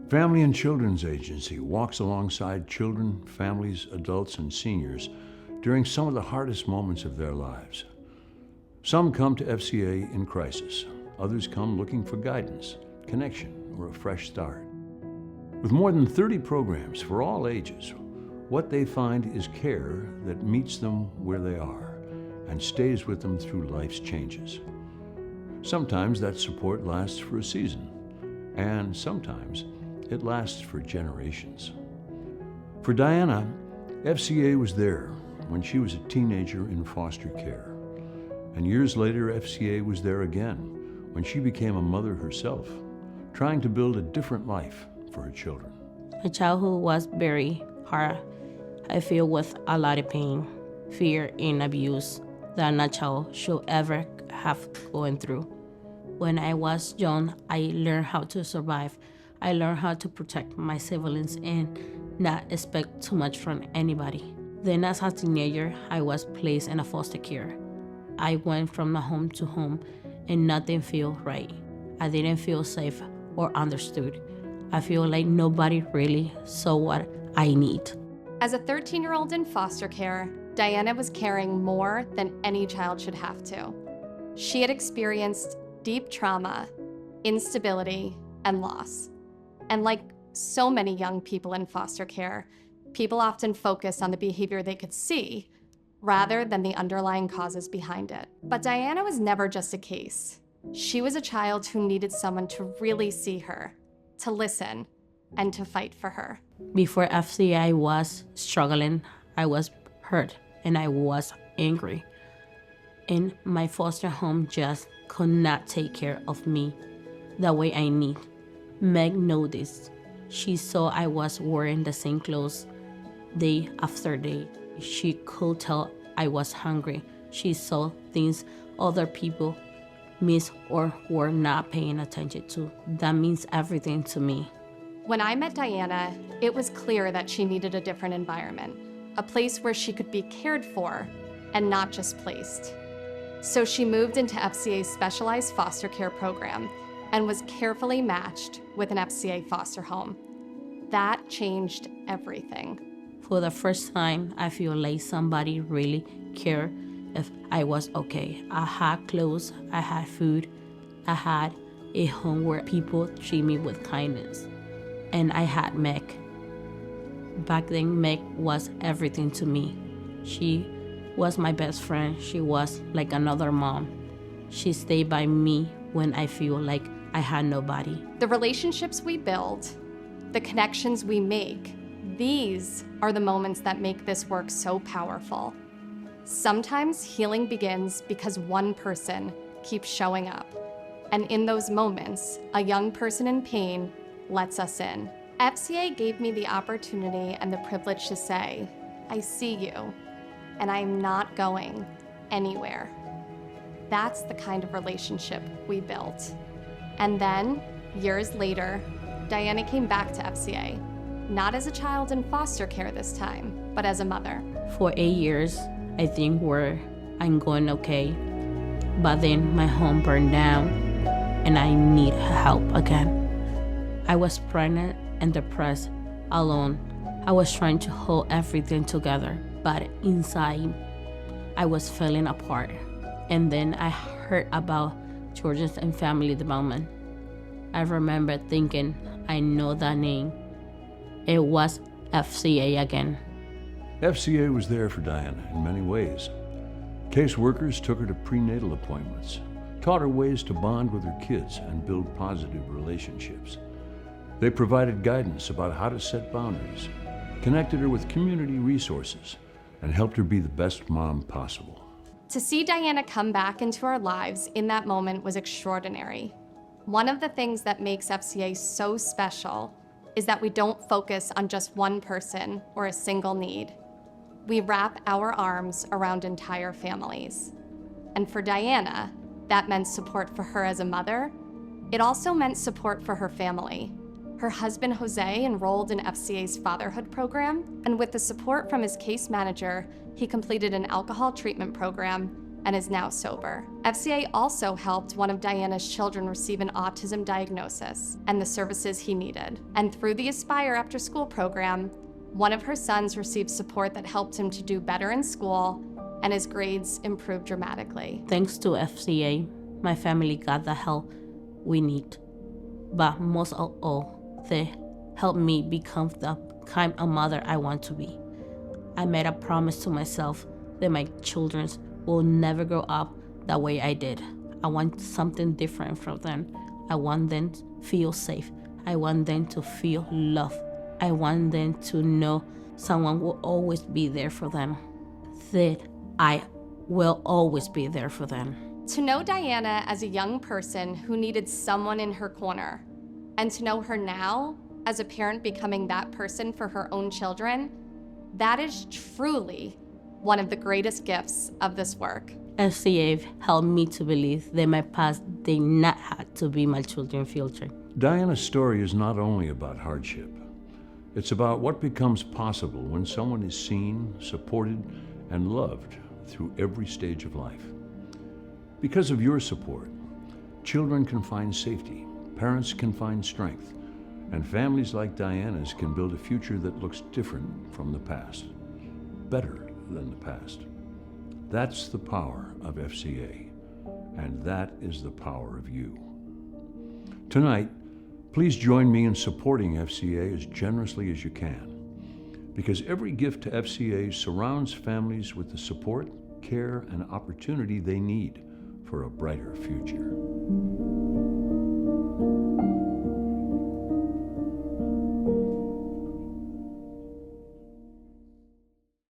Family and Children's Agency walks alongside children, families, adults, and seniors during some of the hardest moments of their lives. Some come to FCA in crisis. Others come looking for guidance, connection, or a fresh start. With more than 30 programs for all ages, what they find is care that meets them where they are and stays with them through life's changes. Sometimes that support lasts for a season, and sometimes it lasts for generations. For Diana, FCA was there when she was a teenager in foster care. And years later, FCA was there again when she became a mother herself, trying to build a different life for her children. My childhood was very hard. I feel with a lot of pain, fear, and abuse that no child should ever have gone through. When I was young, I learned how to survive. I learned how to protect my siblings and not expect too much from anybody. Then as a teenager, I was placed in a foster care. I went from home to home and nothing felt right. I didn't feel safe or understood. I feel like nobody really saw what I need. As a 13-year-old in foster care, Diana was carrying more than any child should have to. She had experienced deep trauma, instability, and loss. And like so many young people in foster care, people often focus on the behavior they could see rather than the underlying causes behind it. But Diana was never just a case. She was a child who needed someone to really see her, to listen, and to fight for her. Before FCA, I was struggling, I was hurt, and I was angry. And my foster home just could not take care of me the way I need. Meg noticed. She saw I was wearing the same clothes day after day. She could tell I was hungry. She saw things other people missed or were not paying attention to. That means everything to me. When I met Diana, it was clear that she needed a different environment, a place where she could be cared for and not just placed. So she moved into FCA's specialized foster care program and was carefully matched with an FCA foster home. That changed everything. For the first time, I feel like somebody really cared if I was okay. I had clothes, I had food, I had a home where people treat me with kindness. And I had Meg. Back then, Meg was everything to me. She was my best friend. She was like another mom. She stayed by me when I feel like I had nobody. The relationships we build, the connections we make, these are the moments that make this work so powerful. Sometimes healing begins because one person keeps showing up. And in those moments, a young person in pain lets us in. FCA gave me the opportunity and the privilege to say, I see you, and I'm not going anywhere. That's the kind of relationship we built. And then, years later, Diana came back to FCA, not as a child in foster care this time, but as a mother. For 8 years, I think I'm going okay. But then my home burned down, and I need help again. I was pregnant and depressed, alone. I was trying to hold everything together, but inside, I was falling apart. And then I heard about Children's and Family Development. I remember thinking, I know that name. It was FCA again. FCA was there for Diana in many ways. Caseworkers took her to prenatal appointments, taught her ways to bond with her kids and build positive relationships. They provided guidance about how to set boundaries, connected her with community resources, and helped her be the best mom possible. To see Diana come back into our lives in that moment was extraordinary. One of the things that makes FCA so special is that we don't focus on just one person or a single need. We wrap our arms around entire families. And for Diana, that meant support for her as a mother. It also meant support for her family. Her husband, Jose, enrolled in FCA's fatherhood program, and with the support from his case manager, he completed an alcohol treatment program and is now sober. FCA also helped one of Diana's children receive an autism diagnosis and the services he needed. And through the Aspire After School program, one of her sons received support that helped him to do better in school, and his grades improved dramatically. Thanks to FCA, my family got the help we need. But most of all, they helped me become the kind of mother I want to be. I made a promise to myself that my children will never grow up the way I did. I want something different from them. I want them to feel safe. I want them to feel loved. I want them to know someone will always be there for them. That I will always be there for them. To know Diana as a young person who needed someone in her corner, and to know her now as a parent becoming that person for her own children, that is truly one of the greatest gifts of this work. FCA helped me to believe that my past did not have to be my children's future. Diana's story is not only about hardship. It's about what becomes possible when someone is seen, supported, and loved through every stage of life. Because of your support, children can find safety, parents can find strength, and families like Diana's can build a future that looks different from the past, better than the past. That's the power of FCA, and that is the power of you. Tonight, please join me in supporting FCA as generously as you can, because every gift to FCA surrounds families with the support, care, and opportunity they need for a brighter future.